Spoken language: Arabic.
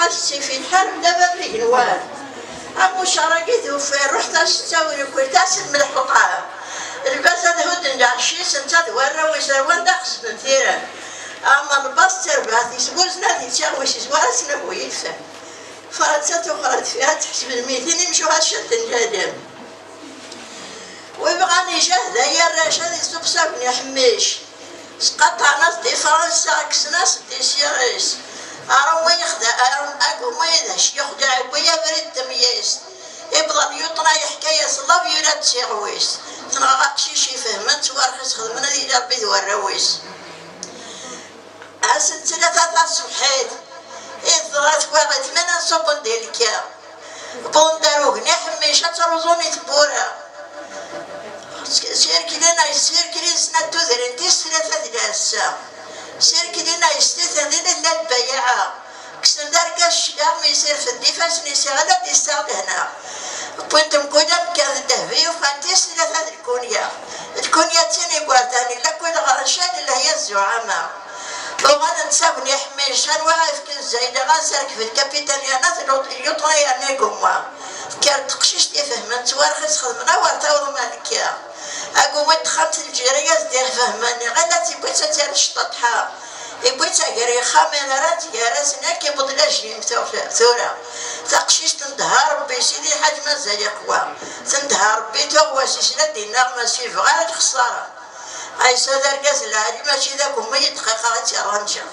غاشتي في الحرب دابا بالجوال أمو شراكي توفي رحت أستوي كويتاس الملح وطعام الباس هذا هو دنجاشي سنتا دوارا ويساوان داخس نثيرا أما الباس تربح تسبوزنا تيساوي سوارا سنبو يدفع فرنسا تخرج فيها تحسب الميتين يمشوا هالشد الجادم ويبغاني جهد هي الرشاد يسوق ساقني حميش سقطع ناس دي فرنسا كسناس دي سيريس أروما يخدع أقوم ما يدهش يخدع ويا بريد تمييز يبغى يطلع حكاية صلاف يراد سيغويس تنغاقشي شي فهمت وارخص خدمنا دي ربي دورويس أسد ثلاثة صبحيت إذرات واحد من الصبن ديالك بونداروغني حميشة تروزوني تبورا سيركلينا يسيركلين سنة تذرين تيس ثلاثة دلاسة سيركلينا يستثنين إلا البيعة كسن دارك الشجاع ما يصير في الدفاس نسيغلا تستغل هنا كنت مكودا مكان الدهبي وفانتيس ثلاثة الكونيا تاني قواتاني لا كل غرشان اللي هي الزعامة وغادا نساوني حميشان واقف كنزايدة غنسارك في الكابيتانيانات يطلع يعني قمة كانت تقشيش تفهمت وارخص خدمنا وارتاوض مالكيا أقوم دخلت الجرياز ديال فهماني غير تيبويتا تاع الشطحة يبويتا قري خامينارات يارسنا كيبوض لاجين ثورة تقشيش تندهار ربي سيدي حاج مازال يقوى تندهار ربي تواسيسنا دينا ماشي غير الخسارة أي سادر كاز العالي ماشي ذاك هما يدقيقة غاتي رانجا